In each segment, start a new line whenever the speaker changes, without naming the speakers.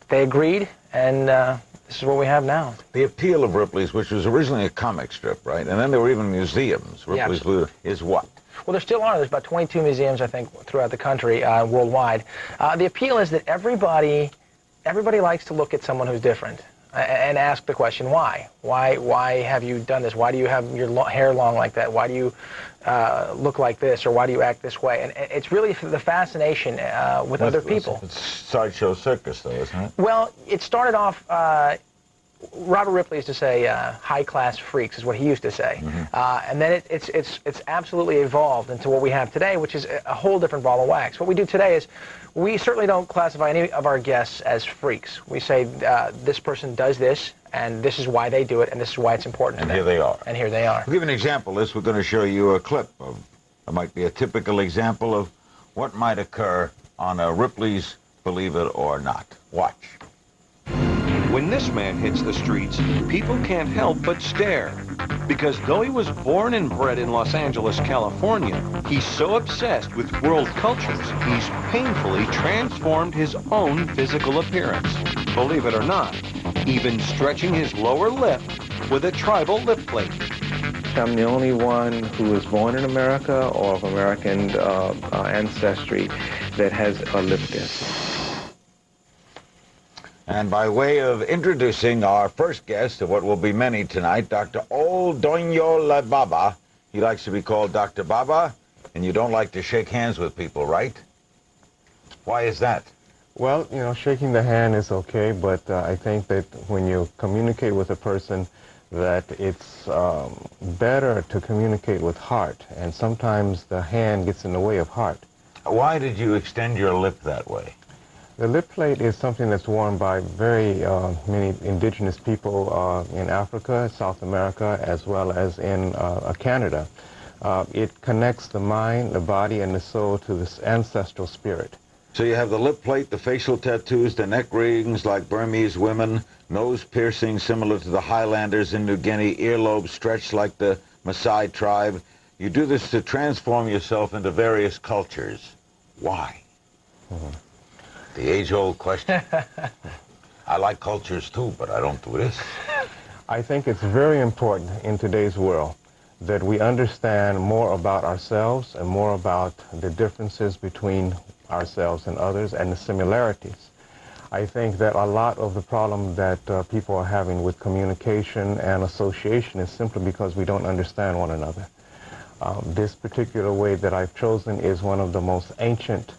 they agreed, and this is what we have now.
The appeal of Ripley's, which was originally a comic strip, right? And then there were even museums. Ripley's Blue is what?
Well, there still are. There's about 22 museums, I think, throughout the country, worldwide. The appeal is that everybody likes to look at someone who's different and ask the question, why? Why have you done this? Why do you have your hair long like that? Why do you look like this? Or why do you act this way? And it's really the fascination with other people.
It's sideshow circus, though, isn't it?
Well, it started off... Robert Ripley used to say high-class freaks is what he used to say. And then it's absolutely evolved into what we have today, which is a whole different ball of wax. What we do today is we certainly don't classify any of our guests as freaks. We say this person does this, and this is why they do it, and this is why it's important to them.
And here they are.
And here they are.
To give an example of this, we're going to show you a clip of, it might be a typical example of what might occur on a Ripley's Believe It or Not. Watch.
When this man hits the streets, people can't help but stare. Because though he was born and bred in Los Angeles, California, he's so obsessed with world cultures, he's painfully transformed his own physical appearance. Believe it or not, even stretching his lower lip with a tribal lip plate.
I'm the only one who was born in America or of American ancestry that has a lip disc.
And by way of introducing our first guest of what will be many tonight, Dr. Old Doño La Baba. He likes to be called Dr. Baba, and you don't like to shake hands with people, right? Why is that?
Well, you know, shaking the hand is okay, but I think that when you communicate with a person, that it's better to communicate with heart, and sometimes the hand gets in the way of heart.
Why did you extend your lip that way?
The lip plate is something that's worn by very many indigenous people in Africa, South America, as well as in Canada. It connects the mind, the body, and the soul to this ancestral spirit.
So you have the lip plate, the facial tattoos, the neck rings like Burmese women, nose piercings similar to the Highlanders in New Guinea, earlobes stretched like the Maasai tribe. You do this to transform yourself into various cultures. Why? The age-old question. I like cultures too, but I don't do this.
I think it's very important in today's world that we understand more about ourselves and more about the differences between ourselves and others and the similarities. I think that a lot of the problem that people are having with communication and association is simply because we don't understand one another. This particular way that I've chosen is one of the most ancient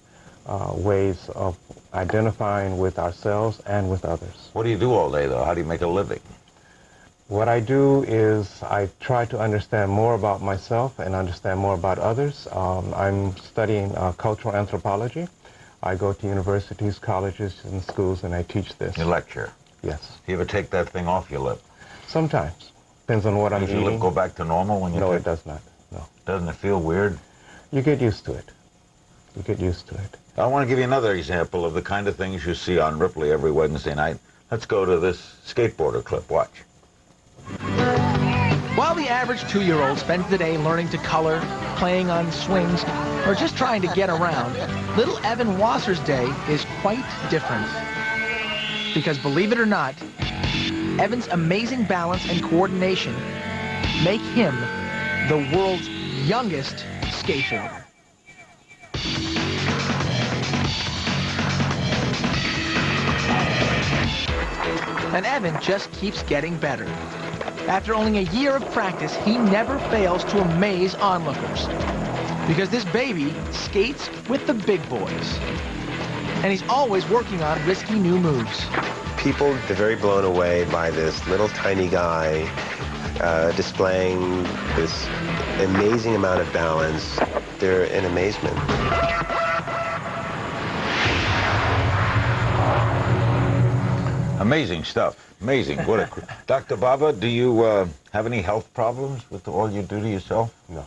ways of identifying with ourselves and with others.
What do you do all day, though? How do you make a living?
What I do is I try to understand more about myself and understand more about others. I'm studying cultural anthropology. I go to universities, colleges, and schools, and I teach this.
You lecture?
Yes.
Do you ever take that thing off your lip?
Sometimes. Depends on what I'm eating.
Does your lip go back to normal when you
No,
take
it does not. No.
Doesn't it feel weird?
You get used to it. You get used to it.
I want to give you another example of the kind of things you see on Ripley every Wednesday night. Let's go to this skateboarder clip. Watch.
While the average 2-year-old spends the day learning to color, playing on swings, or just trying to get around, little Evan Wasser's day is quite different. Because believe it or not, Evan's amazing balance and coordination make him the world's youngest skateboarder. And Evan just keeps getting better. After only a year of practice, he never fails to amaze onlookers. Because this baby skates with the big boys. And he's always working on risky new moves.
People are very blown away by this little tiny guy displaying this amazing amount of balance. They're in amazement.
Amazing stuff. Amazing. What a Dr. Baba, do you have any health problems with all you do to yourself?
No.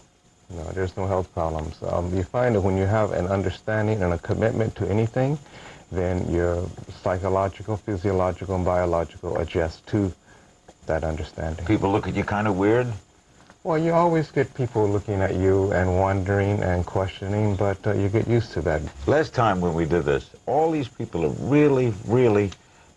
No, there's no health problems. You find that when you have an understanding and a commitment to anything, then your psychological, physiological, and biological adjust to that understanding.
People look at you kind of weird?
Well, you always get people looking at you and wondering and questioning, but you get used to that.
Last time when we did this, all these people are really, really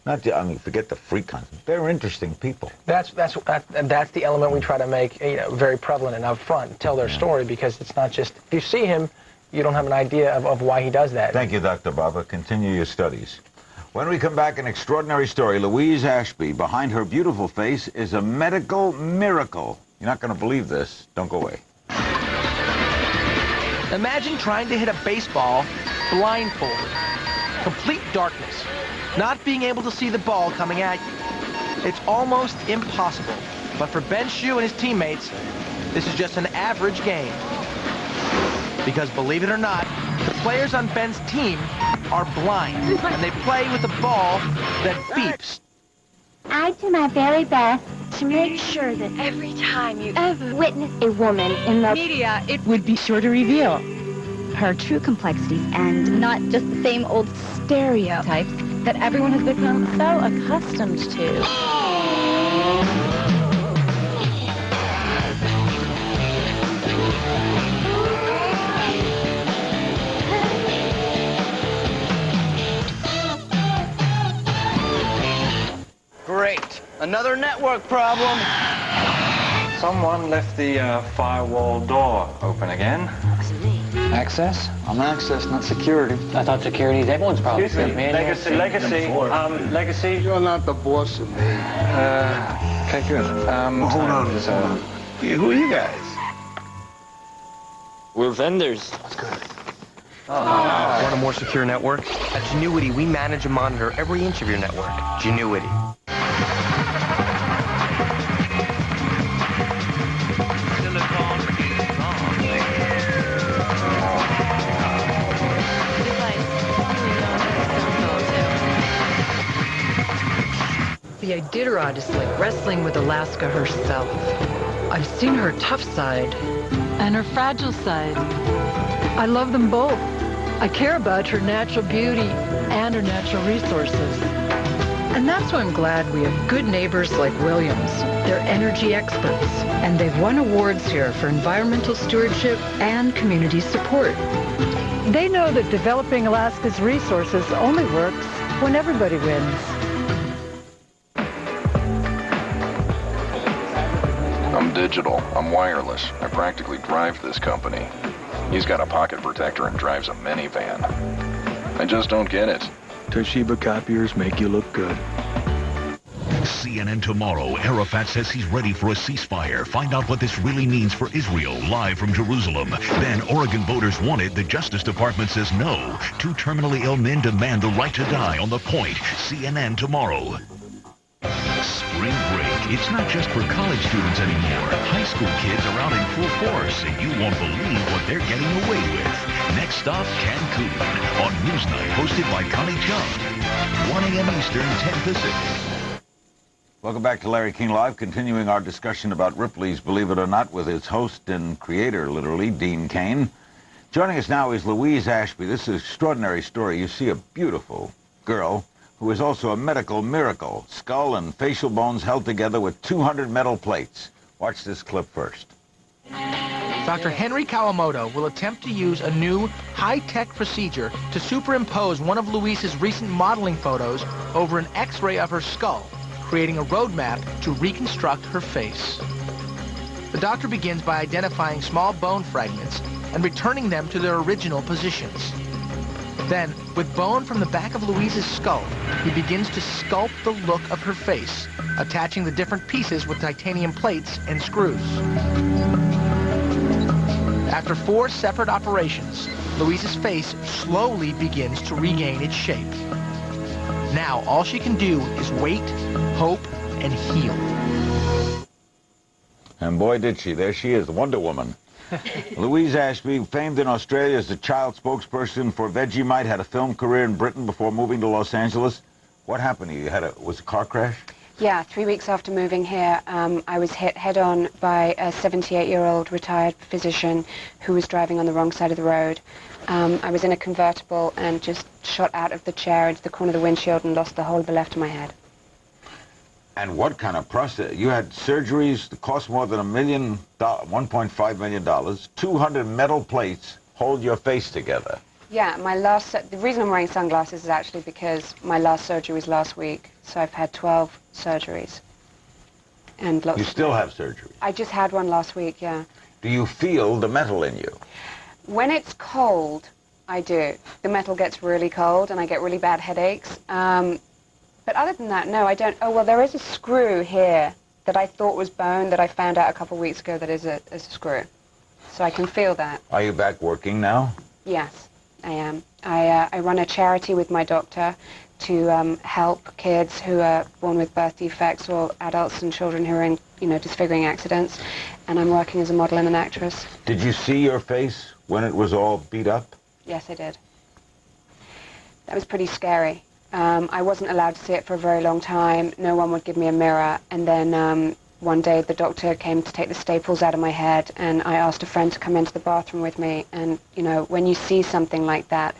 Not, I mean, forget the freak concept. They're interesting people.
That's the element we try to make very prevalent and upfront, tell their story, because it's not just, if you see him, you don't have an idea of why he does that.
Thank you, Dr. Barber. Continue your studies. When we come back, an extraordinary story. Louise Ashby, behind her beautiful face, is a medical miracle. You're not going to believe this. Don't go away.
Imagine trying to hit a baseball blindfolded. Complete darkness. Not being able to see the ball coming at you. It's almost impossible. But for Ben Shue and his teammates, this is just an average game. Because believe it or not, the players on Ben's team are blind, and they play with a ball that beeps.
I do my very best to make sure that every time you ever witness a woman in the media, it would be sure to reveal her true complexities and not just the same old stereotypes that everyone has become so accustomed to.
Great. Another network problem.
Someone left the firewall door open again.
Access? I'm access, not security. I thought security is everyone's problem.
Excuse me, Legacy.
You're not the boss of me.
Okay, good.
Hold on.
Who are you guys?
We're vendors.
That's good.
Want a more secure network? At Genuity, we manage and monitor every inch of your network. Genuity.
The Iditarod is like wrestling with Alaska herself. I've seen her tough side.
And her fragile side. I love them both. I care about her natural beauty and her natural resources.
And that's why I'm glad we have good neighbors like Williams. They're energy experts, and they've won awards here for environmental stewardship and community support.
They know that developing Alaska's resources only works when everybody wins.
I'm digital. I'm wireless. I practically drive this company. He's got a pocket protector and drives a minivan. I just don't get it.
Toshiba copiers make you look good.
CNN tomorrow. Arafat says he's ready for a ceasefire. Find out what this really means for Israel, live from Jerusalem. Then Oregon voters want it. The Justice Department says no. 2 terminally ill men demand the right to die on the point. CNN tomorrow. Spring break. It's not just for college students anymore. High school kids are out in full force, and you won't believe what they're getting away with. Next stop, Cancun, on Newsnight, hosted by Connie Chung. 1 a.m. Eastern, 10 Pacific.
Welcome back to Larry King Live, continuing our discussion about Ripley's Believe It or Not with its host and creator, literally, Dean Cain. Joining us now is Louise Ashby. This is an extraordinary story. You see a beautiful girl who is also a medical miracle. Skull and facial bones held together with 200 metal plates. Watch this clip first.
Dr. Henry Kawamoto will attempt to use a new high-tech procedure to superimpose one of Louise's recent modeling photos over an X-ray of her skull, creating a roadmap to reconstruct her face. The doctor begins by identifying small bone fragments and returning them to their original positions. Then, with bone from the back of Louise's skull, he begins to sculpt the look of her face, attaching the different pieces with titanium plates and screws. After 4 separate operations, Louise's face slowly begins to regain its shape. Now, all she can do is wait, hope, and heal.
And boy, did she. There she is, Wonder Woman. Louise Ashby, famed in Australia as the child spokesperson for Vegemite, had a film career in Britain before moving to Los Angeles. What happened to you? Was a car crash?
Yeah, 3 weeks after moving here, I was hit head-on by a 78-year-old retired physician who was driving on the wrong side of the road. I was in a convertible and just shot out of the chair into the corner of the windshield and lost the whole of the left of my head.
And what kind of process? You had surgeries that cost more than $1.5 million. 200 metal plates hold your face together.
Yeah, the reason I'm wearing sunglasses is actually because my last surgery was last week, so I've had 12 surgeries. And lots
You still have surgery?
I just had one last week, yeah.
Do you feel the metal in you?
When it's cold, I do. The metal gets really cold and I get really bad headaches. But other than that, no, I don't. Oh, well, there is a screw here that I thought was bone that I found out a couple of weeks ago that is a screw. So I can feel that.
Are you back working now?
Yes, I am. I run a charity with my doctor to help kids who are born with birth defects or adults and children who are in, disfiguring accidents. And I'm working as a model and an actress.
Did you see your face when it was all beat up?
Yes, I did. That was pretty scary. I wasn't allowed to see it for a very long time. No one would give me a mirror. And then one day the doctor came to take the staples out of my head, and I asked a friend to come into the bathroom with me. And, when you see something like that,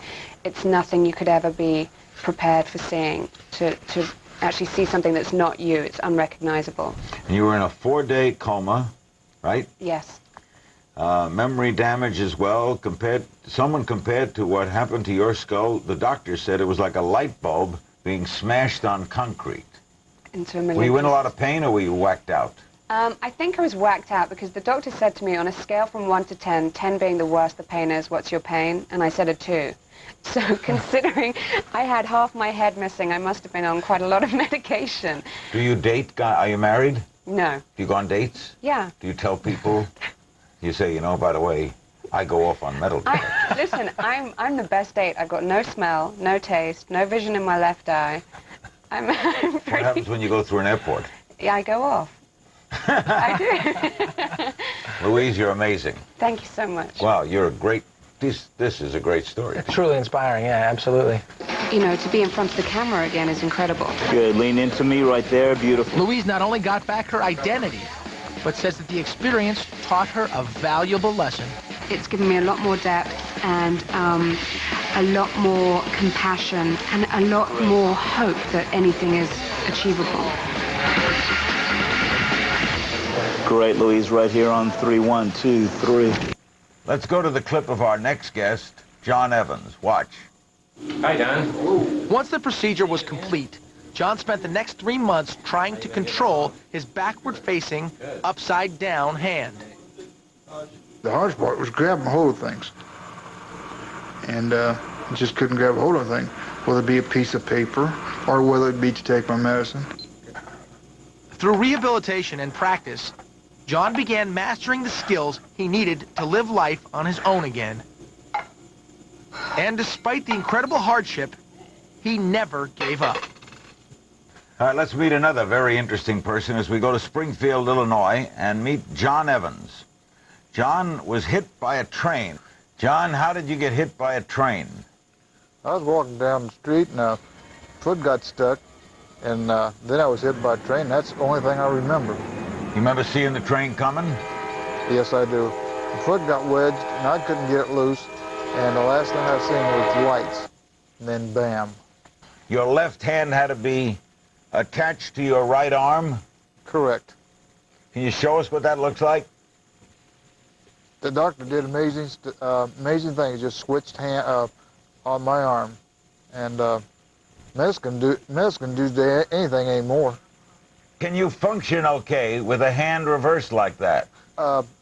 it's nothing you could ever be prepared for seeing. To actually see something that's not you, it's unrecognizable.
And you were in a 4-day coma, right?
Yes.
Memory damage as well. Someone compared to what happened to your skull. The doctor said it was like a light bulb being smashed on concrete. Were you in a lot of pain, or were you whacked out?
I think I was whacked out because the doctor said to me, on a scale from 1 to 10, 10 being the worst the pain is, what's your pain? And I said a 2. So considering I had half my head missing, I must have been on quite a lot of medication.
Do you date? Are you married?
No.
Do you go on dates?
Yeah.
Do you tell people? You say, by the way, I go off on metal.
Listen, I'm the best date. I've got no smell, no taste, no vision in my left eye. I'm
What happens when you go through an airport?
Yeah, I go off. I do.
Louise, you're amazing.
Thank you so much.
Wow, you're a great... This is a great story.
It's truly inspiring, yeah, absolutely.
To be in front of the camera again is incredible.
Good, lean into me right there, beautiful.
Louise not only got back her identity, but says that the experience taught her a valuable lesson.
It's given me a lot more depth and a lot more compassion and a lot more hope that anything is achievable.
Great, Louise, right here on 3, 1, 2, 3.
Let's go to the clip of our next guest, John Evans. Watch.
Hi, Don.
Once the procedure was complete, John spent the next 3 months trying to control his backward-facing, upside-down hand.
The hardest part was grabbing hold of things. And just couldn't grab hold of anything, whether it be a piece of paper or whether it be to take my medicine.
Through rehabilitation and practice, John began mastering the skills he needed to live life on his own again. And despite the incredible hardship, he never gave up.
All right, let's meet another very interesting person as we go to Springfield, Illinois, and meet John Evans. John was hit by a train. John, how did you get hit by a train?
I was walking down the street and a foot got stuck, and then I was hit by a train. That's the only thing I remember.
You remember seeing the train coming?
Yes, I do. The foot got wedged, and I couldn't get it loose, and the last thing I seen was lights, and then bam.
Your left hand had to be attached to your right arm?
Correct.
Can you show us what that looks like?
The doctor did amazing things, just switched hand on my arm, and medicine can do anything anymore.
Can you function okay with a hand reversed like that?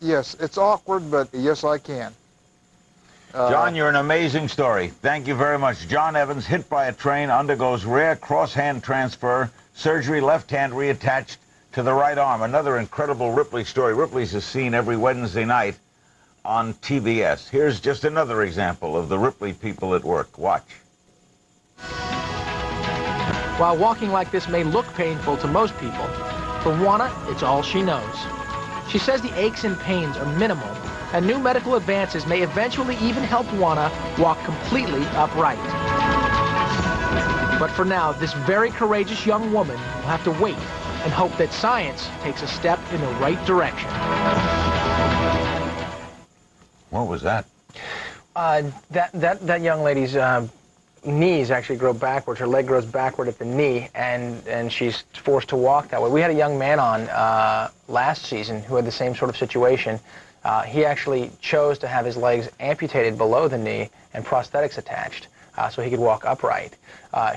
Yes, it's awkward, but yes, I can.
John, you're an amazing story. Thank you very much. John Evans, hit by a train, undergoes rare cross-hand transfer, surgery, left hand reattached to the right arm. Another incredible Ripley story. Ripley's is seen every Wednesday night on TBS. Here's just another example of the Ripley people at work. Watch.
While walking like this may look painful to most people, for Juana, it's all she knows. She says the aches and pains are minimal, and new medical advances may eventually even help Juana walk completely upright. But for now, this very courageous young woman will have to wait and hope that science takes a step in the right direction.
What was that?
That young lady's knees actually grow backwards. Her leg grows backward at the knee, and she's forced to walk that way. We had a young man on last season who had the same sort of situation. He actually chose to have his legs amputated below the knee and prosthetics attached so he could walk upright.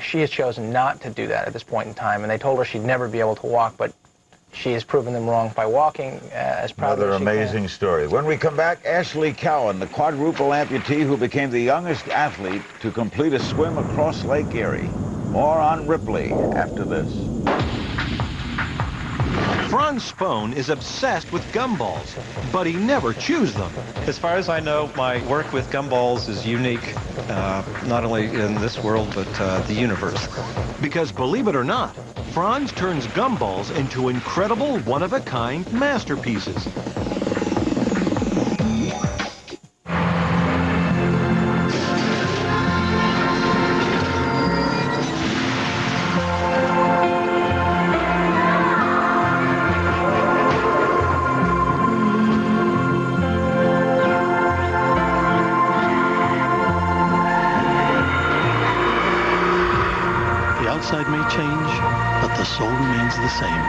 She has chosen not to do that at this point in time, and they told her she'd never be able to walk, but she has proven them wrong by walking as proudly as she can.
Another amazing story. When we come back, Ashley Cowan, the quadruple amputee who became the youngest athlete to complete a swim across Lake Erie. More on Ripley after this.
Franz Spohn is obsessed with gumballs, but he never chews them.
As far as I know, my work with gumballs is unique, not only in this world, but the universe.
Because believe it or not, Franz turns gumballs into incredible, one-of-a-kind masterpieces.
Outside may change, but the soul remains the same.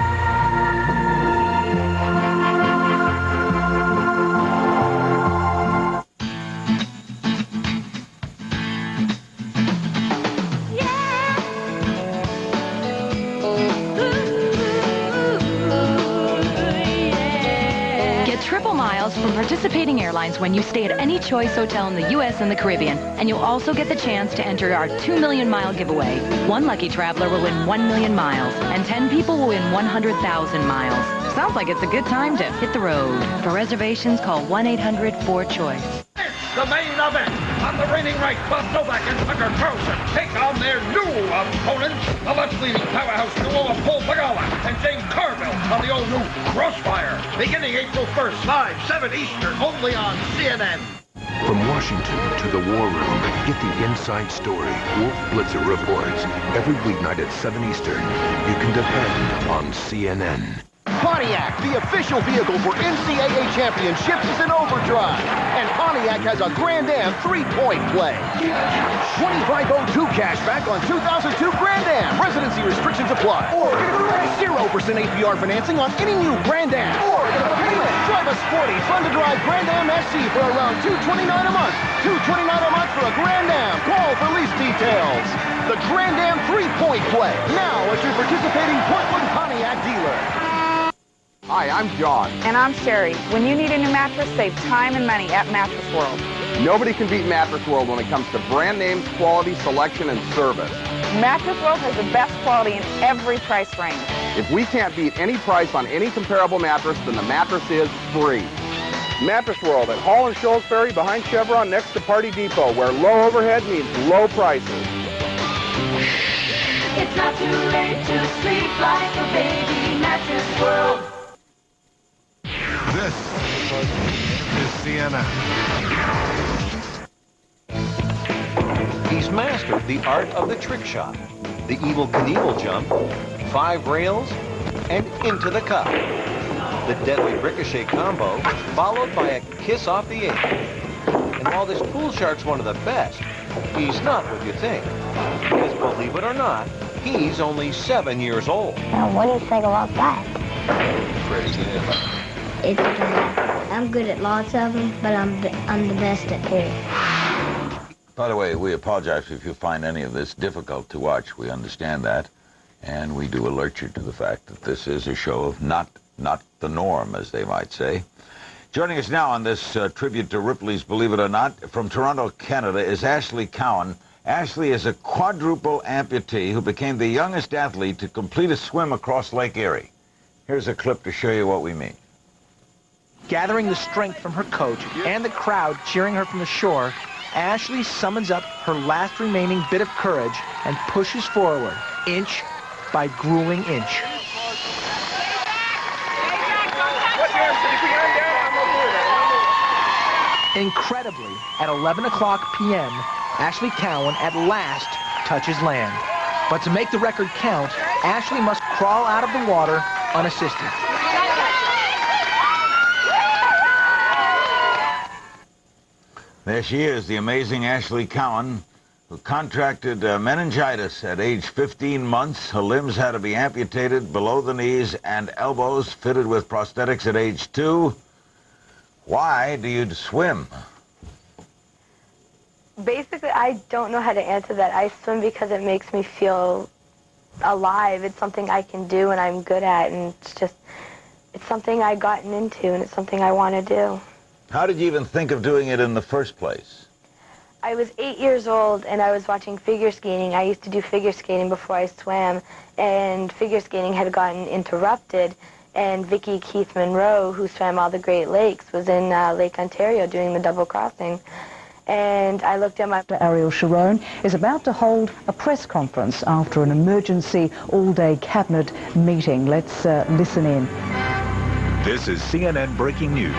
Get triple miles from participating airlines when you stay at any Choice hotel in the U.S. and the Caribbean. And you'll also get the chance to enter our 2 million mile giveaway. One lucky traveler will win 1 million miles, and 10 people will win 100,000 miles. Sounds like it's a good time to hit the road. For reservations, call 1-800-4CHOICE.
The main event on the reigning right, Bob Novak and Tucker Carlson take on their new opponents, the left-leaning powerhouse duo of Paul Pagala and James Carville on the all-new Crossfire, beginning April 1st, 5/7 Eastern, only on CNN.
From Washington to the War Room, get the inside story. Wolf Blitzer reports every weeknight at 7 Eastern. You can depend on CNN.
Pontiac, the official vehicle for NCAA championships, is in overdrive. And Pontiac has a Grand Am 3-point play. 2502 cashback on 2002 Grand Am. Residency restrictions apply. Or 0% APR financing on any new Grand Am. Or drive a sporty, fun-to-drive Grand Am SC for around $229 a month. $229 a month for a Grand Am. Call for lease details. The Grand Am 3-point play. Now at your participating Portland Pontiac dealer.
Hi, I'm John.
And I'm Sherry. When you need a new mattress, save time and money at Mattress World.
Nobody can beat Mattress World when it comes to brand names, quality, selection, and service.
Mattress World has the best quality in every price range.
If we can't beat any price on any comparable mattress, then the mattress is free. Mattress World at Hall and Shoals Ferry behind Chevron next to Party Depot, where low overhead means low prices.
It's not too late to sleep like a baby. Mattress World.
This is CNN.
He's mastered the art of the trick shot, the Evel Knievel jump, 5 rails, and into the cup. The deadly ricochet combo, followed by a kiss off the apron. And while this pool shark's one of the best, he's not what you think. Because believe it or not, he's only 7 years old.
Now, what do you think about that?
Pretty good.
It's I'm good at lots of them, but I'm the best at pool.
By the way, we apologize if you find any of this difficult to watch. We understand that. And we do alert you to the fact that this is a show of not the norm, as they might say. Joining us now on this tribute to Ripley's Believe It or Not, from Toronto, Canada, is Ashley Cowan. Ashley is a quadruple amputee who became the youngest athlete to complete a swim across Lake Erie. Here's a clip to show you what we mean.
Gathering the strength from her coach and the crowd cheering her from the shore, Ashley summons up her last remaining bit of courage and pushes forward, inch by grueling inch. Incredibly, at 11 o'clock p.m., Ashley Cowan at last touches land. But to make the record count, Ashley must crawl out of the water unassisted.
There she is, the amazing Ashley Cowan, who contracted meningitis at age 15 months. Her limbs had to be amputated below the knees and elbows, fitted with prosthetics at age 2. Why do you swim?
Basically, I don't know how to answer that. I swim because it makes me feel alive. It's something I can do and I'm good at, and it's something I've gotten into, and it's something I want to do.
How did you even think of doing it in the first place?
I was 8 years old and I was watching figure skating. I used to do figure skating before I swam, and figure skating had gotten interrupted, and Vicki Keith Monroe, who swam all the Great Lakes, was in Lake Ontario doing the double crossing. And I looked at my...
Ariel Sharon is about to hold a press conference after an emergency all-day cabinet meeting. Let's listen in.
This is CNN Breaking News.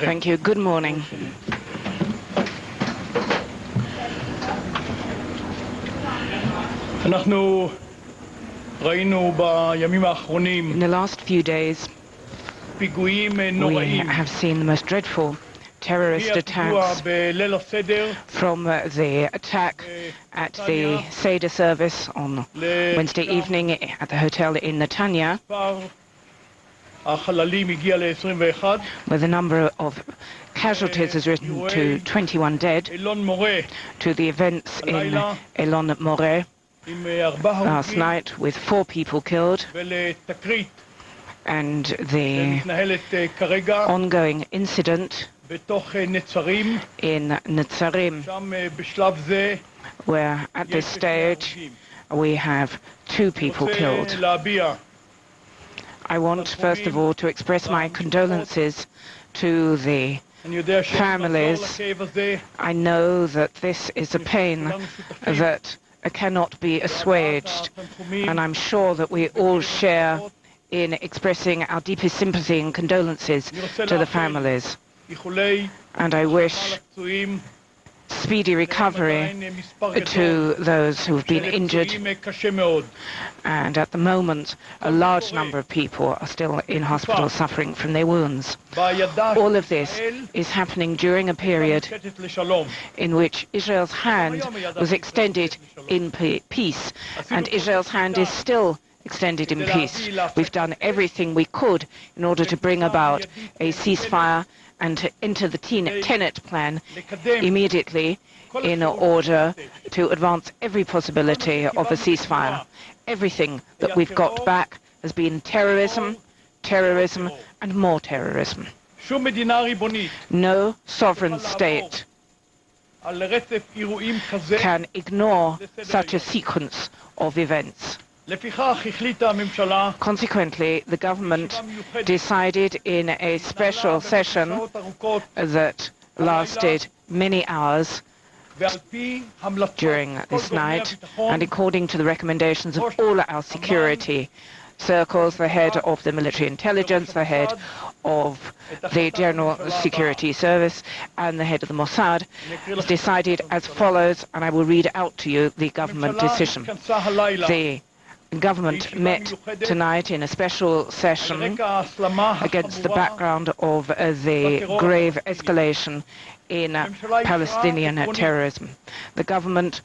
Thank you. Good morning. In the last few days, we have seen the most dreadful terrorist attacks, from the attack at the Seder service on Wednesday evening at the hotel in Netanya, where the number of casualties has risen to 21 dead, to the events in Elon Moreh last night with 4 people killed, and the ongoing incident in Netzarim, where at this stage we have 2 people killed. I want first of all to express my condolences to the families. I know that this is a pain that cannot be assuaged, and I'm sure that we all share in expressing our deepest sympathy and condolences to the families. And I wish speedy recovery to those who have been injured. And at the moment, a large number of people are still in hospital suffering from their wounds. All of this is happening during a period in which Israel's hand was extended in peace, and Israel's hand is still extended in peace. We've done everything we could in order to bring about a ceasefire and to enter the Tenet plan immediately in order to advance every possibility of a ceasefire. Everything that we've got back has been terrorism, terrorism, and more terrorism. No sovereign state can ignore such a sequence of events. Consequently, the government decided in a special session that lasted many hours during this night, and according to the recommendations of all our security circles, the head of the military intelligence, the head of the General Security Service, and the head of the Mossad, has decided as follows, and I will read out to you the government decision. The government met tonight in a special session against the background of the grave escalation in Palestinian terrorism. The government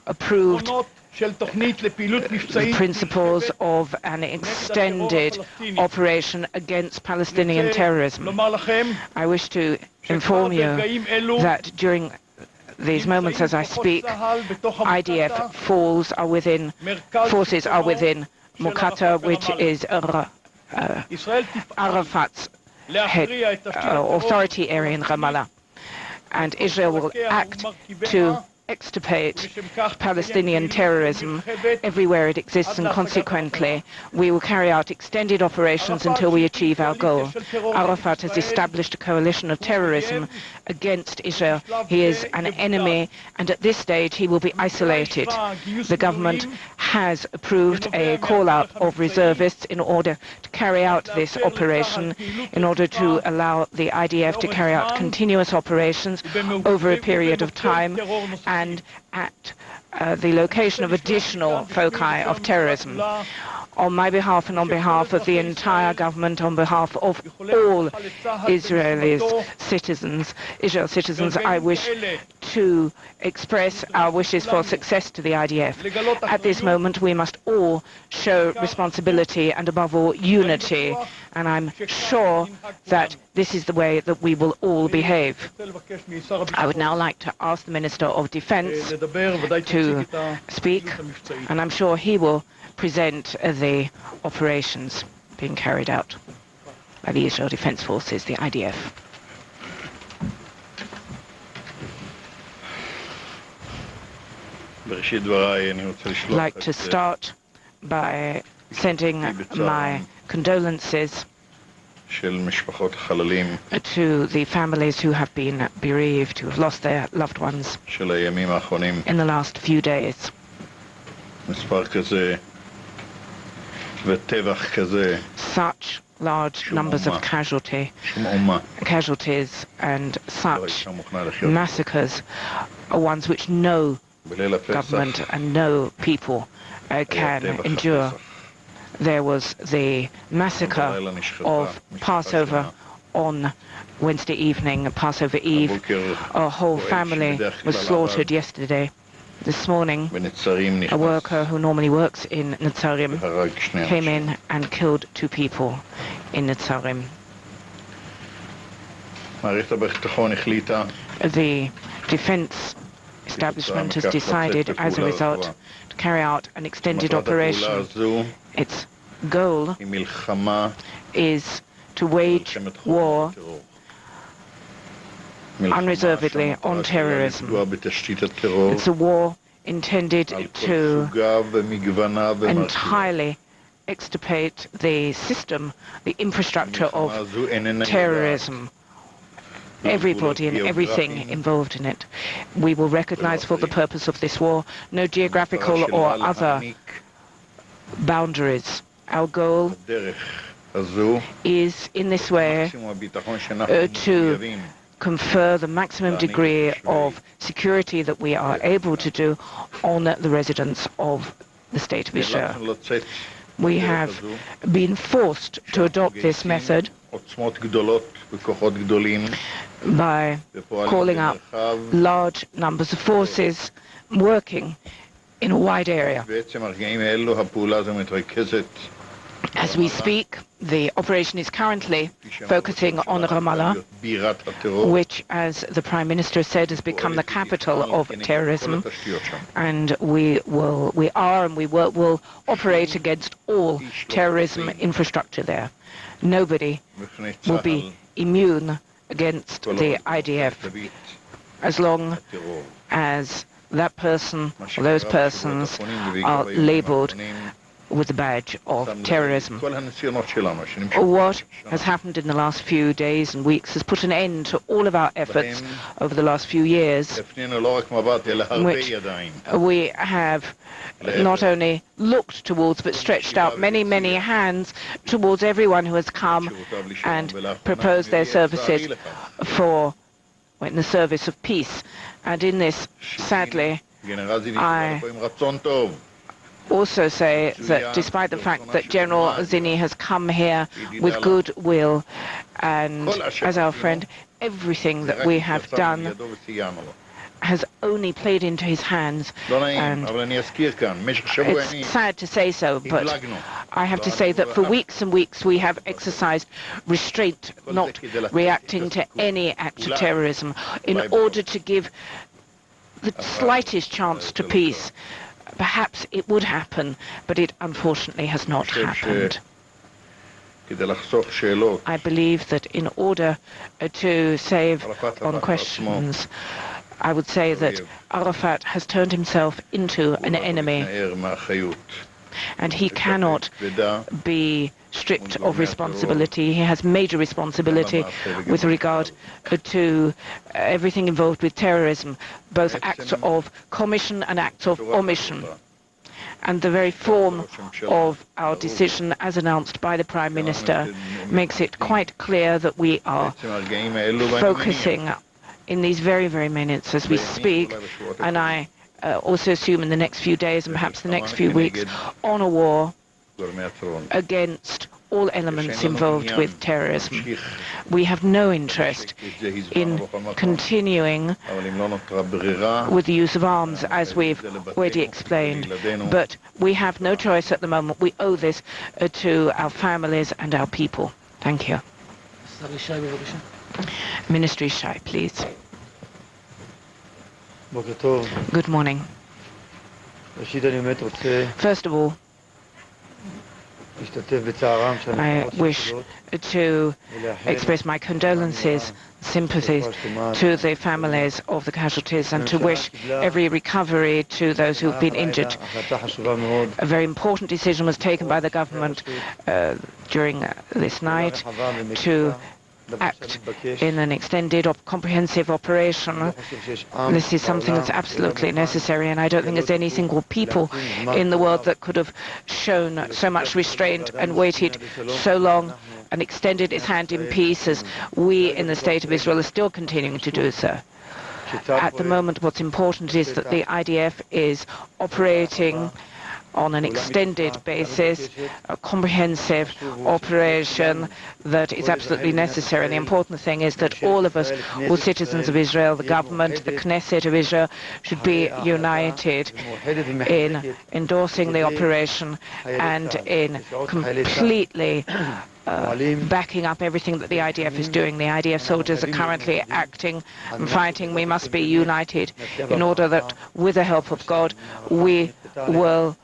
approved the principles of an extended operation against Palestinian terrorism. I wish to inform you that during these moments as I speak, IDF forces are within Mukata, which is Arafat's head authority area in Ramallah. And Israel will act to extirpate Palestinian terrorism everywhere it exists, and consequently we will carry out extended operations until we achieve our goal. Arafat has established a coalition of terrorism against Israel. He is an enemy, and at this stage he will be isolated. The government has approved a call-out of reservists in order to carry out this operation, in order to allow the IDF to carry out continuous operations over a period of time, and at the location of additional foci of terrorism. On my behalf and on behalf of the entire government, on behalf of all Israel citizens, I wish to express our wishes for success to the IDF. At this moment, we must all show responsibility and, above all, unity. And I'm sure that this is the way that we will all behave. I would now like to ask the Minister of Defense to speak, and I'm sure he will present the operations being carried out by the Israel Defense Forces, the IDF. I'd like to start by sending my condolences to the families who have been bereaved, who have lost their loved ones in the last few days. Such large numbers of casualties and such massacres are ones which no government and no people can endure. There was the massacre of Passover on Wednesday evening, Passover Eve. A whole family was slaughtered yesterday. This morning, a worker who normally works in Netzarim came in and killed 2 people in Netzarim. The defense establishment has decided, as a result, to carry out an extended operation. Its goal is to wage war unreservedly on terrorism. It's a war intended to entirely extirpate the system, the infrastructure of terrorism, everybody and everything involved in it. We will recognize for the purpose of this war no geographical or other boundaries. Our goal is, in this way, to confer the maximum degree of security that we are able to do on the residents of the State of Israel. We have been forced to adopt this method by calling up large numbers of forces working in a wide area. As we speak, the operation is currently focusing on Ramallah, which, as the Prime Minister said, has become the capital of terrorism, and we will operate against all terrorism infrastructure there. Nobody will be immune against the IDF as long as that person or those persons are labeled with the badge of terrorism. What has happened in the last few days and weeks has put an end to all of our efforts over the last few years, in which we have not only looked towards but stretched out many, many hands towards everyone who has come and proposed their services in the service of peace. And in this, sadly, I also say that despite the fact that General Zinni has come here with goodwill and as our friend, everything that we have done has only played into his hands. And it's sad to say so, but I have to say that for weeks and weeks we have exercised restraint, not reacting to any act of terrorism, in order to give the slightest chance to peace. Perhaps it would happen, but it unfortunately has not happened. I believe that in order to save on questions, I would say that Arafat has turned himself into an enemy, and he cannot be stripped of responsibility. He has major responsibility with regard to everything involved with terrorism, both acts of commission and acts of omission. And the very form of our decision, as announced by the Prime Minister, makes it quite clear that we are focusing in these very, very minutes as we speak, and I also assume in the next few days and perhaps the next few weeks, on a war against all elements involved with terrorism. We have no interest in continuing with the use of arms, as we've already explained. But we have no choice at the moment. We owe this to our families and our people. Thank you. Minister Ishai, please. Good morning. First of all, I wish to express my condolences, sympathies to the families of the casualties, and to wish every recovery to those who have been injured. A very important decision was taken by the government during this night to act in an extended comprehensive operation. This is something that's absolutely necessary, and I don't think there's any single people in the world that could have shown so much restraint and waited so long and extended its hand in peace as we in the State of Israel are still continuing to do so. At the moment, what's important is that the IDF is operating on an extended basis, a comprehensive operation that is absolutely necessary. And the important thing is that all of us, all citizens of Israel, the government, the Knesset of Israel, should be united in endorsing the operation and in completely backing up everything that the IDF is doing. The IDF soldiers are currently acting and fighting. We must be united in order that, with the help of God, we will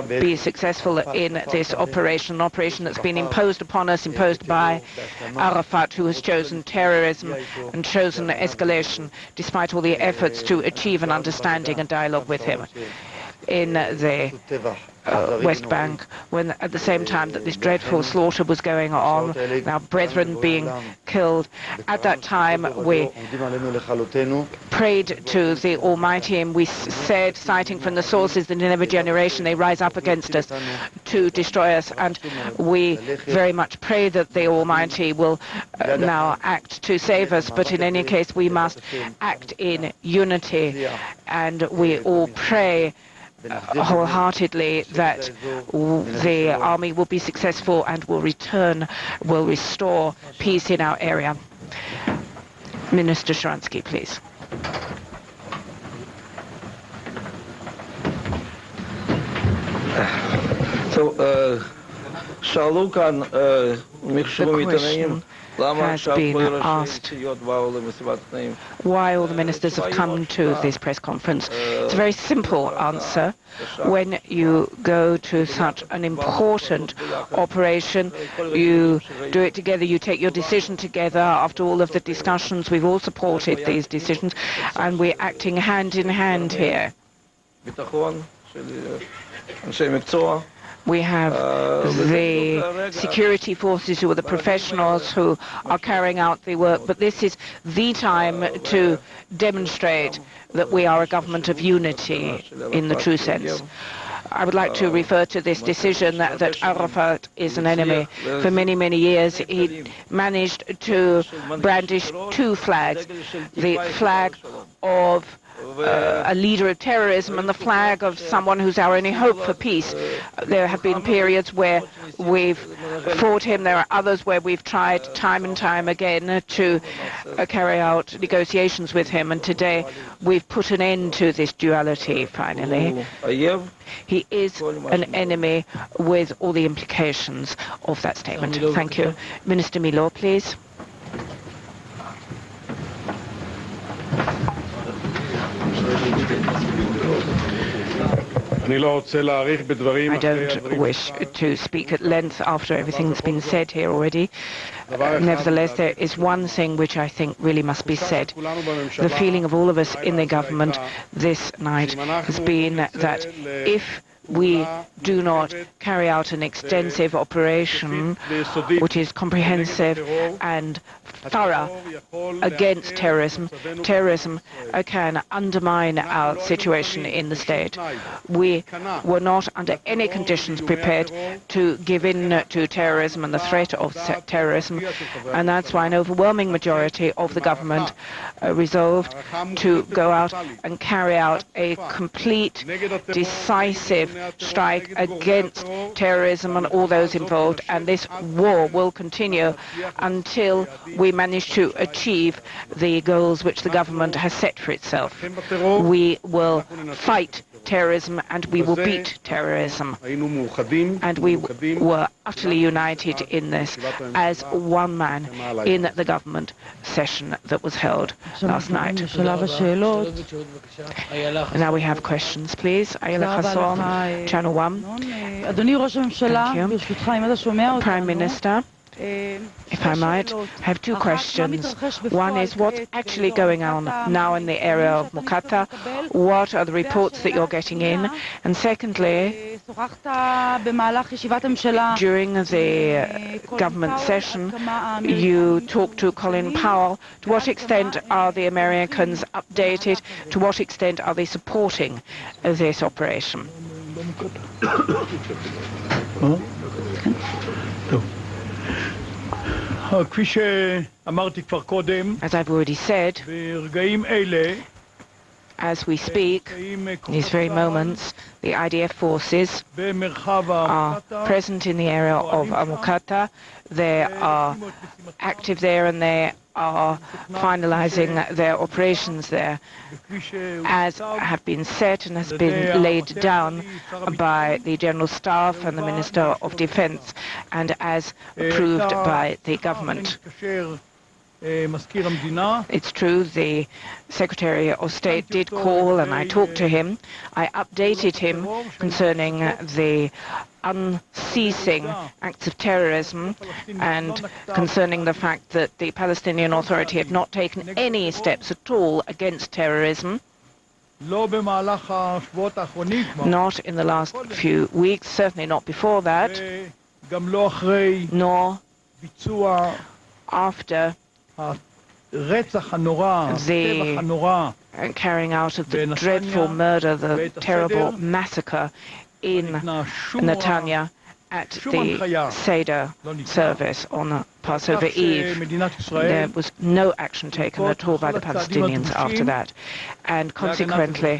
be successful in this operation, an operation that's been imposed upon us, imposed by Arafat, who has chosen terrorism and chosen escalation, despite all the efforts to achieve an understanding and dialogue with him. In the West Bank, when at the same time that this dreadful slaughter was going on, our brethren being killed, at that time we prayed to the Almighty, and we said, citing from the sources, that in every generation they rise up against us to destroy us, and we very much pray that the Almighty will now act to save us. But in any case, we must act in unity, and we all pray wholeheartedly that the army will be successful and will restore peace in our area. Minister Sharansky, please.
So, the question has been asked why all the ministers have come to this press conference. It's a very simple answer. When you go to such an important operation, you do it together, you take your decision together. After all of the discussions, we've all supported these decisions, and we're acting hand in hand here. We have the security forces who are the professionals who are carrying out the work, but this is the time to demonstrate that we are a government of unity in the true sense. I would like to refer to this decision that Arafat is an enemy. For many, many years, he managed to brandish two flags, the flag of a leader of terrorism and the flag of someone who's our only hope for peace. There have been periods where we've fought him. There are others where we've tried time and time again to carry out negotiations with him. And today we've put an end to this duality, finally. He is an enemy with all the implications of that statement. Thank you. Minister Milo, please. I don't wish to speak at length after everything that's been said here already. Nevertheless, there is one thing which I think really must be said. The feeling of all of us in the government this night has been that if we do not carry out an extensive operation which is comprehensive and thorough against terrorism, terrorism can undermine our situation in the state. We were not under any conditions prepared to give in to terrorism and the threat of terrorism, and that's why an overwhelming majority of the government resolved to go out and carry out a complete, decisive strike against terrorism and all those involved, and this war will continue until we manage to achieve the goals which the government has set for itself. We will fight terrorism and we will beat terrorism. And we were utterly united in this as one man in the government session that was held last night. Now we have questions, please. Ayala Hassan, Channel 1. Thank you. Prime Minister, if I might, I have two questions. One is what's actually going on now in the area of Mukata? What are the reports that you're getting in? And secondly, during the government session, you talked to Colin Powell. To what extent are the Americans updated? To what extent are they supporting this operation? As I've already said, as we speak, in these very moments, the IDF forces are present in the area of Mukata. They are active there and they are finalizing their operations there. As have been said and has been laid down by the General Staff and the Minister of Defense, and as approved by the government. It's true, the Secretary of State did call and I talked to him. I updated him concerning the unceasing acts of terrorism and concerning the fact that the Palestinian Authority had not taken any steps at all against terrorism. Not in the last few weeks, certainly not before that, nor after the carrying out of the dreadful murder, the terrible massacre in Netanya at the Seder service on Passover Eve. There was no action taken at all by the Palestinians after that. And consequently,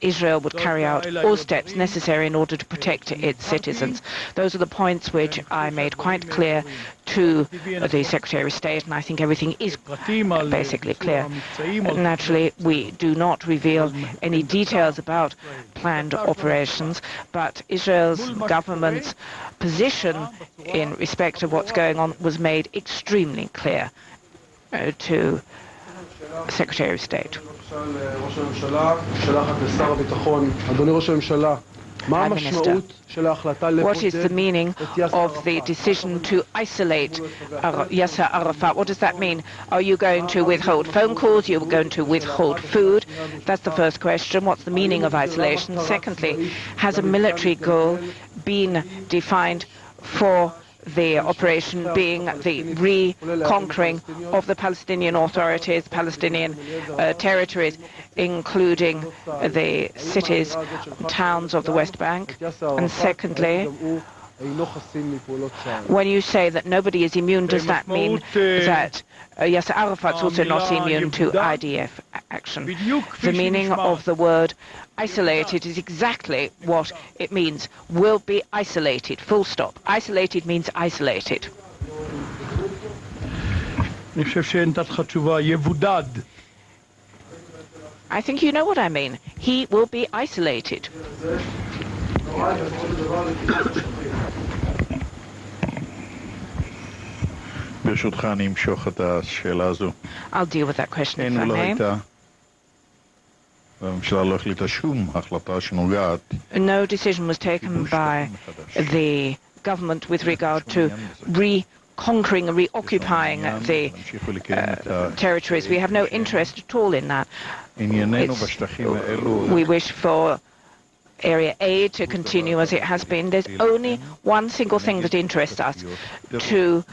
Israel would carry out all steps necessary in order to protect its citizens. Those are the points which I made quite clear to the Secretary of State, and I think everything is basically clear. Naturally, we do not reveal any details about planned operations, but Israel's government's position in respect of what's going on was made extremely clear to the Secretary of State. Prime Minister, what is the meaning of the decision to isolate Yasser Arafat? What does that mean? Are you going to withhold phone calls? You're going to withhold food? That's the first question. What's the meaning of isolation? Secondly, has a military goal been defined for the operation, being the reconquering of the Palestinian authorities, Palestinian territories, including the cities, towns of the West Bank? And secondly, when you say that nobody is immune, does that mean that Yasser Arafat's also not immune to IDF action? The meaning of the word isolated is exactly what it means. Will be isolated, full stop. Isolated means isolated. I think you know what I mean. He will be isolated. I'll deal with that question if I may. No decision was taken by the government with regard to reconquering and reoccupying the territories. We have no interest at all in that. We wish for Area A to continue as it has been. There's only one single thing that interests us: to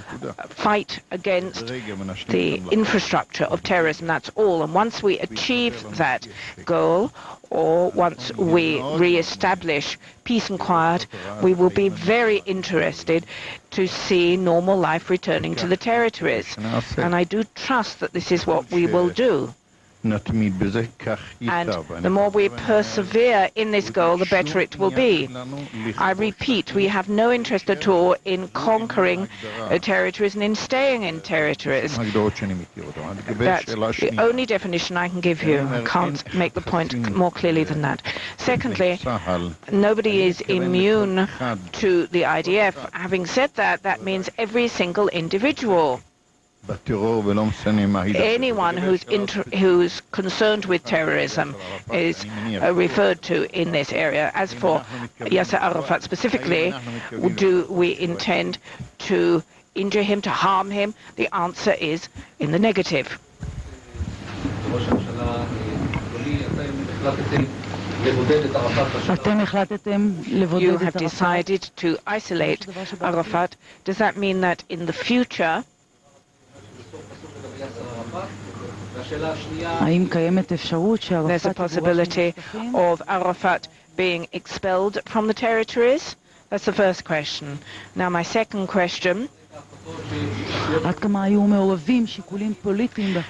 fight against the infrastructure of terrorism. That's all. And once we achieve that goal, or once we re-establish peace and quiet, we will be very interested to see normal life returning to the territories. And I do trust that this is what we will do. And the more we persevere in this goal, the better it will be. I repeat, we have no interest at all in conquering territories and in staying in territories. That's the only definition I can give you. I can't make the point more clearly than that. Secondly, nobody is immune to the IDF. Having said that, that means every single individual. Anyone who's concerned with terrorism is referred to in this area. As for Yasser Arafat specifically, do we intend to injure him, to harm him? The answer is in the negative. You have decided to isolate Arafat. Does that mean that in the future there's a possibility of Arafat being expelled from the territories? That's the first question. Now my second question: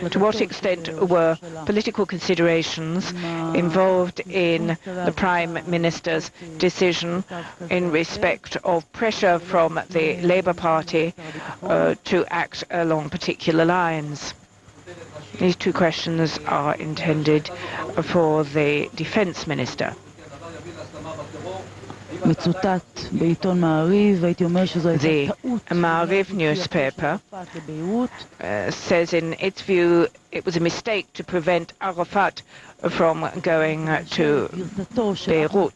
to what extent were political considerations involved in the Prime Minister's decision in respect of pressure from the Labour Party to act along particular lines? These two questions are intended for the Defence Minister. The Ma'ariv newspaper says in its view it was a mistake to prevent Arafat from going to Beirut.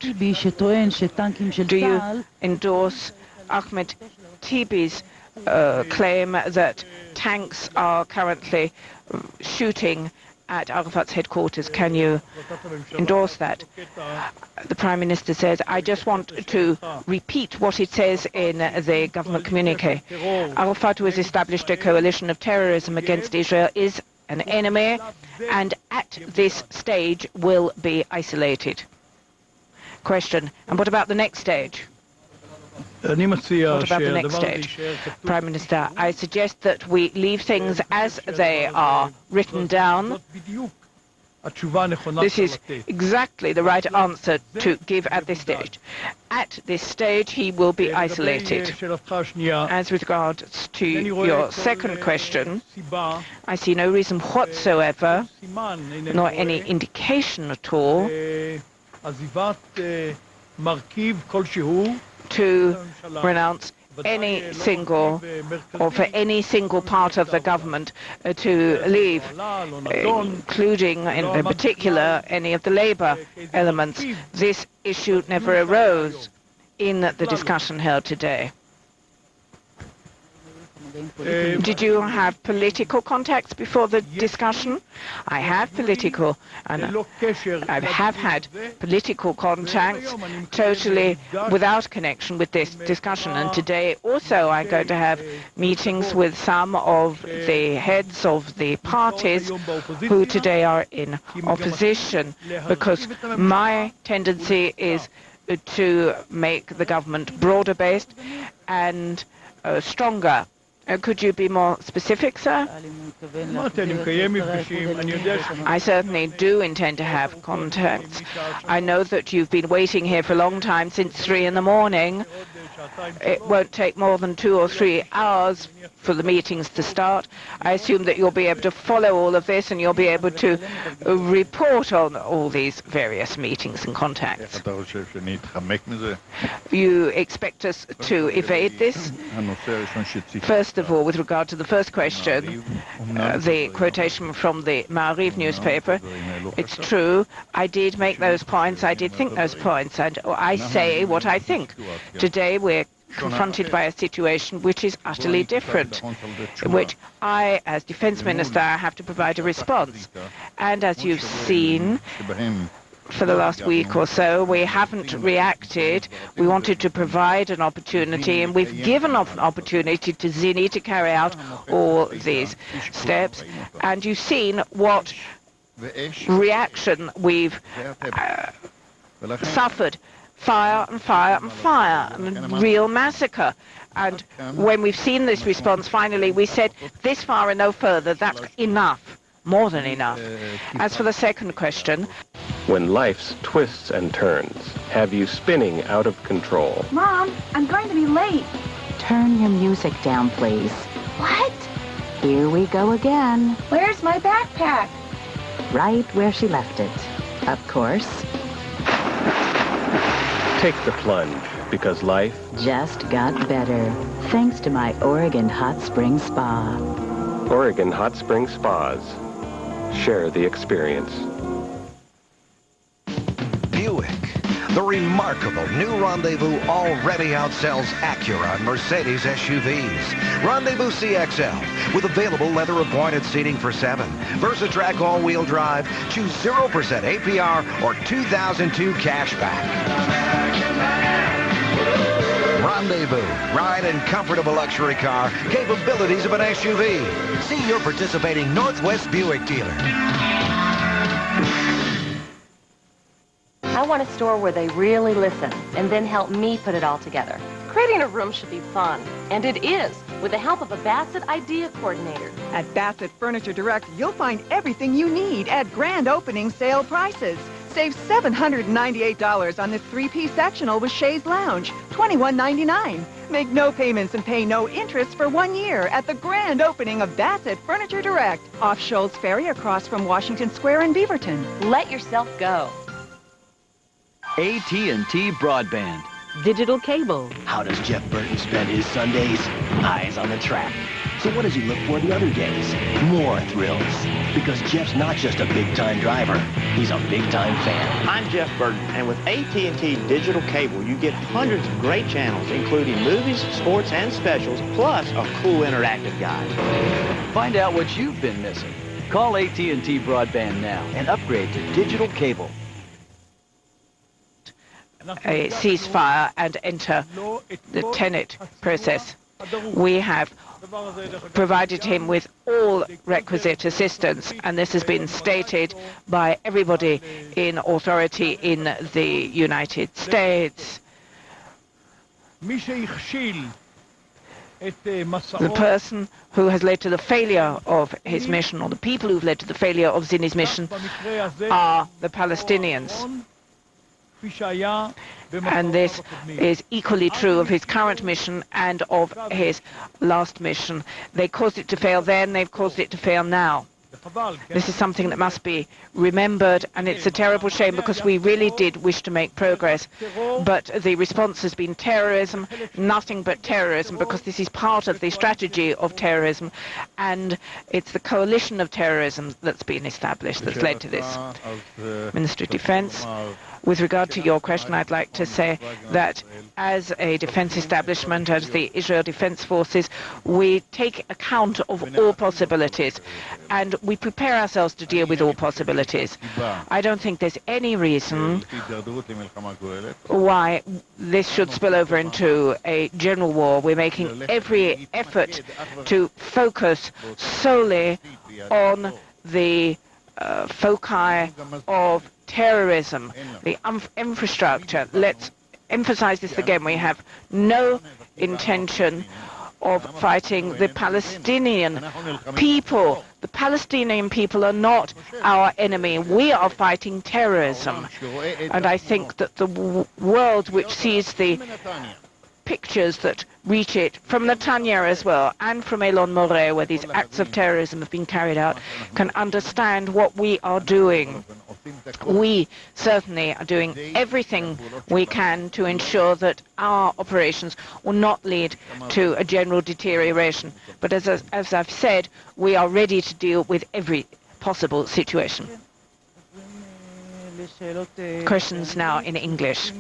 Do you endorse Ahmed Tibi's claim that tanks are currently shooting at Arafat's headquarters? Can you endorse that? The Prime Minister says, I just want to repeat what it says in the government communique. Arafat, who has established a coalition of terrorism against Israel, is an enemy and at this stage will be isolated. Question, and what about the next stage? What about the next stage? Prime Minister, I suggest that we leave things as they are written down. This is exactly the right answer to give at this stage. At this stage, he will be isolated. As with regards to your second question, I see no reason whatsoever, nor any indication at all, to renounce any single, or for any single part of the government to leave, including in particular any of the Labour elements. This issue never arose in the discussion held today. Did you have political contacts before the discussion? I have political, and I have had political contacts totally without connection with this discussion. And today also I'm going to have meetings with some of the heads of the parties who today are in opposition, because my tendency is to make the government broader based and stronger. Could you be more specific, sir? I certainly do intend to have contacts. I know that you've been waiting here for a long time, since 3 in the morning. It won't take more than 2 or 3 hours for the meetings to start. I assume that you'll be able to follow all of this and you'll be able to report on all these various meetings and contacts. You expect us to evade this? First of all, with regard to the first question, the quotation from the Ma'ariv newspaper, it's true, I did make those points, I did think those points, and I say what I think. Today we're confronted by a situation which is utterly different, in which I, as Defence Minister, have to provide a response. And as you've seen, for the last week or so, we haven't reacted. We wanted to provide an opportunity, and we've given an opportunity to Zini to carry out all these steps. And you've seen what reaction we've suffered. Fire and fire and fire, and real massacre. And when we've seen this response, finally we said, this far and no further, that's enough.
more than enough. As for the second question,
when life's twists and turns have you spinning out of control.
Mom, I'm going to be late.
Turn your music down, please.
What?
Here we go again.
Where's my backpack?
Right where she left it. Of course.
Take the plunge, because life
just got better. Thanks to my Oregon Hot Spring Spa.
Oregon Hot Spring Spas. Share the experience.
Buick. The remarkable new Rendezvous already outsells Acura and Mercedes SUVs. Rendezvous CXL with available leather-appointed seating for 7. VersaTrack all-wheel drive. Choose 0% APR or 2002 cashback. Rendezvous. Ride in comfortable luxury car. Capabilities of an SUV. See your participating Northwest Buick dealer.
I want a store where they really listen and then help me put it all together. Creating a room should be fun, and it is, with the help of a Bassett Idea Coordinator.
At Bassett Furniture Direct, you'll find everything you need at grand opening sale prices. Save $798 on this 3-piece sectional with chaise lounge, $21.99. Make no payments and pay no interest for 1 year at the grand opening of Bassett Furniture Direct, off Shoals Ferry across from Washington Square in Beaverton.
Let yourself go.
AT&T Broadband.
Digital cable.
How does Jeff Burton spend his Sundays? Eyes on the track. So what does he look for the other days? More thrills. Because Jeff's not just a big-time driver, he's a big-time fan.
I'm Jeff Burton, and with AT&T Digital Cable, you get hundreds of great channels, including movies, sports, and specials, plus a cool interactive guide.
Find out what you've been missing. Call AT&T Broadband now and upgrade to Digital Cable.
A ceasefire and enter the Tenet process. We have provided him with all requisite assistance, and this has been stated by everybody in authority in the United States. The person who has led to the failure of his mission, or the people who've led to the failure of Zini's mission, are the Palestinians. And this is equally true of his current mission and of his last mission. They caused it to fail then, they've caused it to fail now. This is something that must be remembered, and it's a terrible shame because we really did wish to make progress. But the response has been terrorism, nothing but terrorism, because this is part of the strategy of terrorism, and it's the coalition of terrorism that's been established that's led to this. Minister of Defense, with regard to your question, I'd like to say that as a defense establishment, as the Israel Defense Forces, we take account of all possibilities, and we prepare ourselves to deal with all possibilities. I don't think there's any reason why this should spill over into a general war. We're making every effort to focus solely on the foci of terrorism, the infrastructure. Let's emphasize this again. We have no intention of fighting the Palestinian people. The Palestinian people are not our enemy. We are fighting terrorism. And I think that the world which sees the pictures that reach it from Netanya as well, and from Elon Moreh, where these acts of terrorism have been carried out, can understand what we are doing. We certainly are doing everything we can to ensure that our operations will not lead to a general deterioration. But as I've said, we are ready to deal with every possible situation. Questions now in English.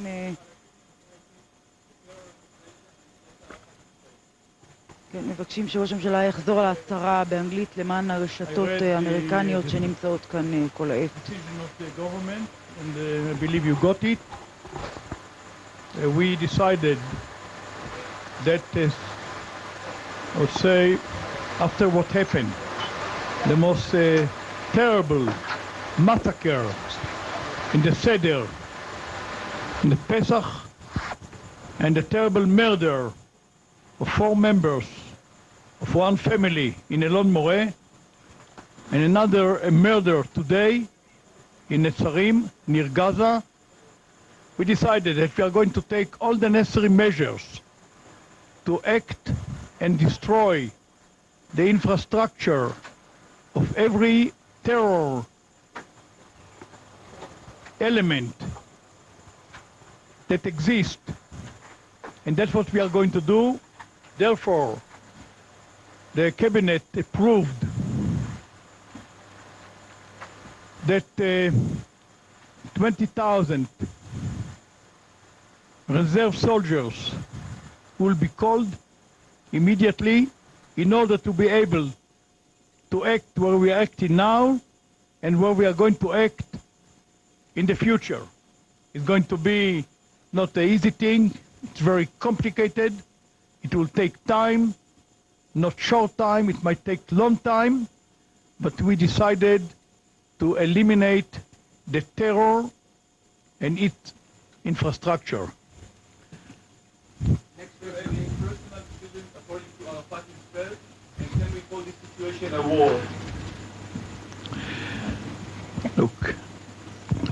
מבקשים שראש הממשלה יחזור על ההצהרה באנגלית למען הרשתות האמריקניות שנמצאות כאן כל העת.
I believe you got it. We decided that, I would say, after what happened, the most terrible massacre in the Seder, in the Pesach, and the terrible murder of 4 members of one family in Elon Moreh, and another murder today in Netzarim, near Gaza. We decided that we are going to take all the necessary measures to act and destroy the infrastructure of every terror element that exists. And that's what we are going to do. Therefore, the cabinet approved that 20,000 reserve soldiers will be called immediately in order to be able to act where we are acting now and where we are going to act in the future. It's going to be not an easy thing. It's very complicated. It will take time, not short time. It might take long time, but we decided to eliminate the terror and its infrastructure. Next question, personal decision according to our party spell, and can we call this situation a war? Look,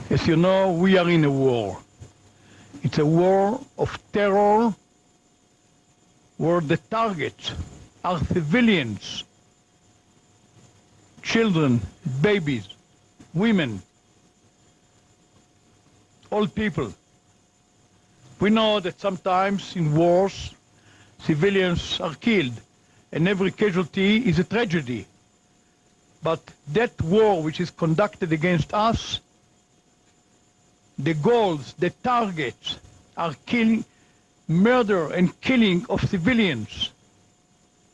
as you know, we are in a war. It's a war of terror where the targets are civilians, children, babies, women, old people. We know that sometimes in wars, civilians are killed, and every casualty is a tragedy. But that war which is conducted against us, the goals, the targets are killing, murder and killing of civilians.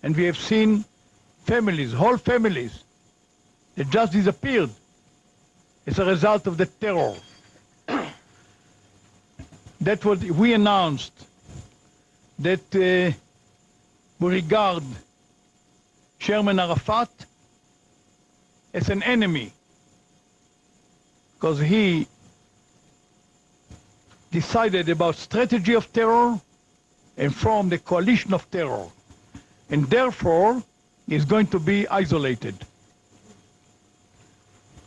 And we have seen families, whole families, that just disappeared as a result of the terror. That's what we announced, that we regard Chairman Arafat as an enemy, because he decided about strategy of terror and formed a coalition of terror, and therefore is going to be isolated.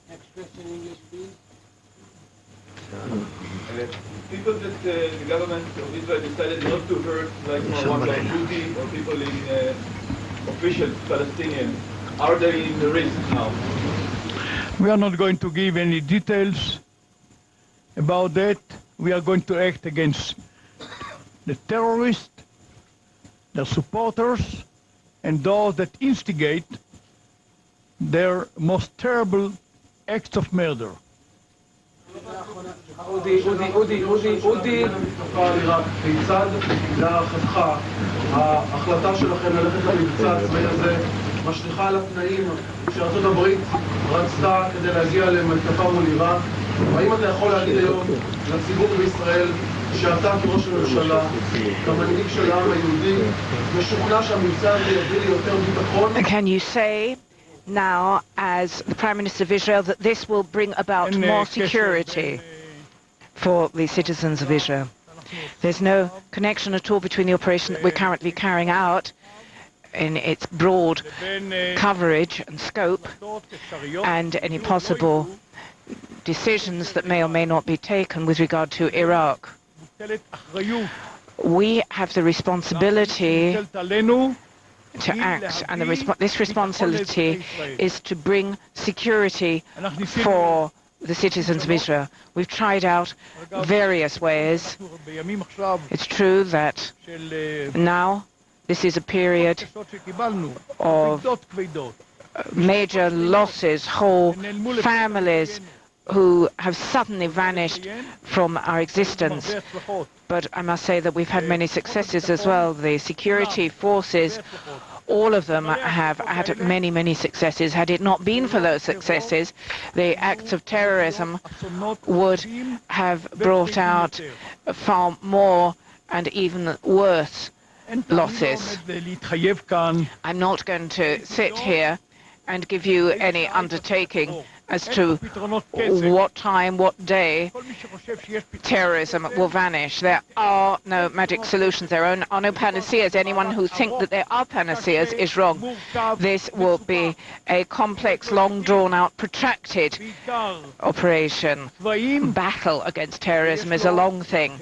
Next question, English, please. People that the government of Israel decided not to hurt, like Marwan Barghouti or people in official Palestinian, are they in the risk now?
We are not going to give any details about that. We are going to act against the terrorists, their supporters, and those that instigate their most terrible acts of murder.
אודי, כיצד להערכתך ההחלטה שלכם ללכת למבצע הצבאי הזה משליכה על התנאים שארצות הברית רצתה כדי להגיע למתקפה מול איראן? והאם אתה יכול להגיד היום לציבור בישראל שאתה כראש הממשלה, כמנהיג של העם היהודי, משוכנע שהמבצע הזה יביא לי יותר ביטחון?
Can you say now, as the Prime Minister of Israel, that this will bring about more security for the citizens of Israel? There's no connection at all between the operation that we're currently carrying out in its broad coverage and scope and any possible decisions that may or may not be taken with regard to Iraq. We have the responsibility to act, and this responsibility is to bring security for the citizens of Israel. We've tried out various ways. It's true that now this is a period of major losses, whole families who have suddenly vanished from our existence. But I must say that we've had many successes as well. The security forces, all of them have had many, many successes. Had it not been for those successes, the acts of terrorism would have brought out far more and even worse losses. I'm not going to sit here and give you any undertaking
as to what time, what day terrorism will vanish. There are no magic solutions. There are no panaceas. Anyone who thinks that there are panaceas is wrong. This will be a complex, long drawn-out, protracted operation. Battle against terrorism is a long thing.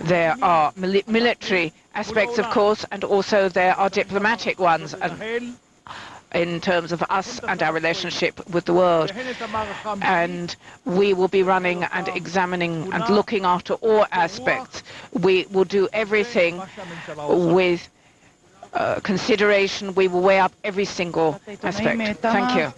There are military aspects, of course, and also there are diplomatic ones, in terms of us and our relationship with the world. And we will be running and examining and looking after all aspects. We will do everything with consideration. We will weigh up every single aspect. Thank you.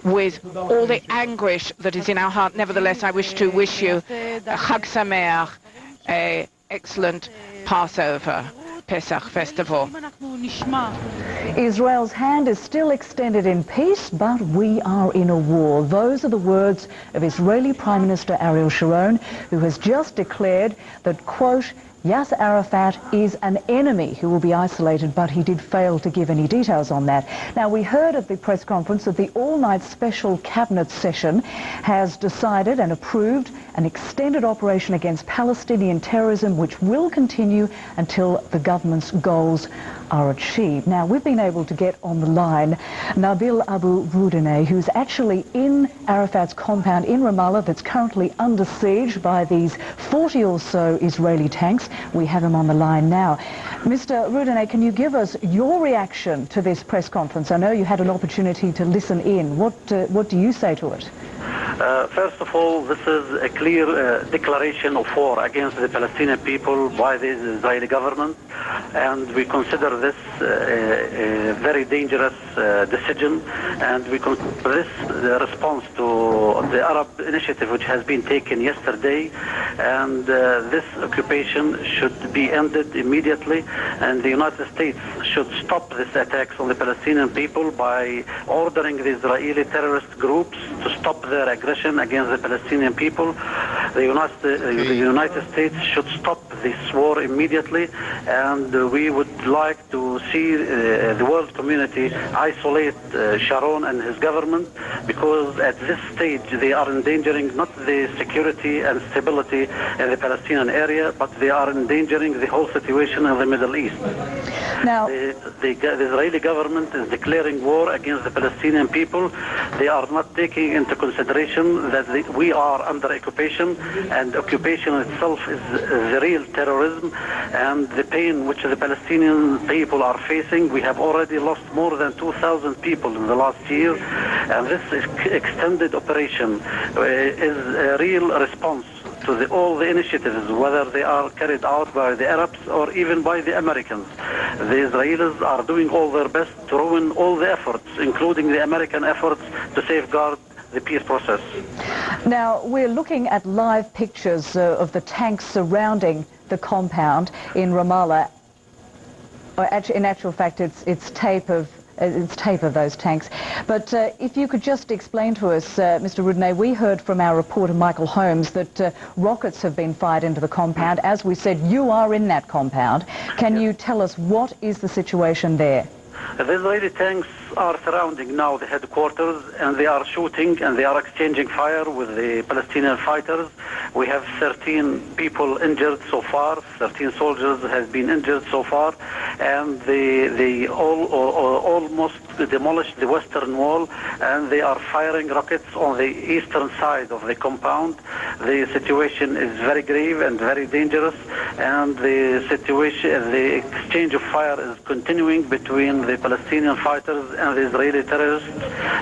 With all the anguish that is in our heart, nevertheless, I wish to wish you a Chag Sameach, an excellent Passover, Pesach festival.
Israel's hand is still extended in peace, but we are in a war. Those are the words of Israeli Prime Minister Ariel Sharon, who has just declared that, quote, Yasser Arafat is an enemy who will be isolated, but he did fail to give any details on that. Now, we heard at the press conference that the all-night special cabinet session has decided and approved an extended operation against Palestinian terrorism, which will continue until the government's goals are achieved. Now, we've been able to get on the line Nabil Abu Roudaneh, who's actually in Arafat's compound in Ramallah that's currently under siege by these 40 or so Israeli tanks. We have him on the line now. Mr. Roudaneh, can you give us your reaction to this press conference? I know you had an opportunity to listen in. What do you say to it?
First of all, this is a clear declaration of war against the Palestinian people by the Israeli government, and we consider this a very dangerous decision, and we consider this the response to the Arab initiative which has been taken yesterday, and this occupation should be ended immediately, and the United States should stop these attacks on the Palestinian people by ordering the Israeli terrorist groups to stop their aggression against the Palestinian people. The United States should stop this war immediately, and we would like to see the world community isolate Sharon and his government, because at this stage they are endangering not the security and stability in the Palestinian area, but they are endangering the whole situation in the Middle East.
Now,
the Israeli government is declaring war against the Palestinian people. They are not taking into consideration that we are under occupation, and occupation itself is the real terrorism and the pain which the Palestinian people are facing. We have already lost more than 2,000 people in the last year, and this extended operation is a real response to all the initiatives, whether they are carried out by the Arabs or even by the Americans. The Israelis are doing all their best to ruin all the efforts, including the American efforts to safeguard the peace process.
Now, we're looking at live pictures of the tanks surrounding the compound in Ramallah. In actual fact, it's tape of those tanks. But if you could just explain to us, Mr. Roudaneh, we heard from our reporter Michael Holmes that rockets have been fired into the compound. As we said, you are in that compound. Can you tell us what is the situation there?
The Israeli tanks are surrounding now the headquarters, and they are shooting and they are exchanging fire with the Palestinian fighters. We have 13 people injured so far. 13 soldiers have been injured so far, and they almost demolished the western wall, and they are firing rockets on the eastern side of the compound. The situation is very grave and very dangerous, and the exchange of fire is continuing between the Palestinian fighters and the Israeli terrorists,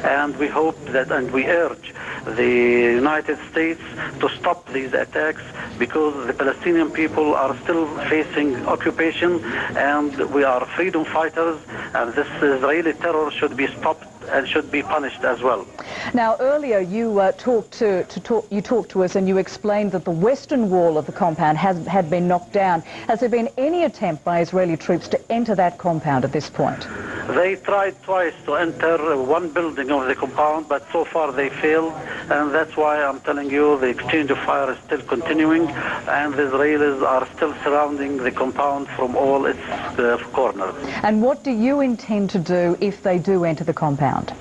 and we hope that, and we urge the United States to stop these attacks, because the Palestinian people are still facing occupation, and we are freedom fighters, and this Israeli terror should be stopped and should be punished as well.
Now, earlier you talked to us and you explained that the western wall of the compound had been knocked down. Has there been any attempt by Israeli troops to enter that compound at this point?
They tried twice to enter one building of the compound, but so far they failed, and that's why I'm telling you the exchange of fire is still continuing, and the Israelis are still surrounding the compound from all its corners.
And what do you intend to do if they do enter the compound?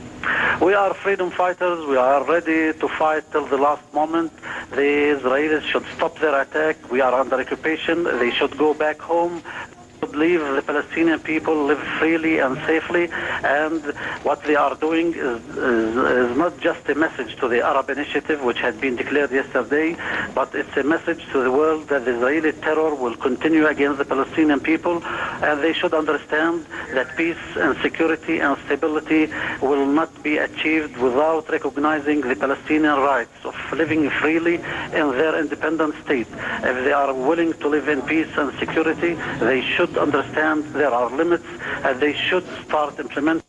We are freedom fighters. We are ready to fight till the last moment. The Israelis should stop their attack. We are under occupation. They should go back home. Leave the Palestinian people live freely and safely, and what they are doing is not just a message to the Arab Initiative, which had been declared yesterday, but it's a message to the world that the Israeli terror will continue against the Palestinian people, and they should understand that peace and security and stability will not be achieved without recognizing the Palestinian rights of living freely in their independent state. If they are willing to live in peace and security, they should understand there are limits, and they should start implementing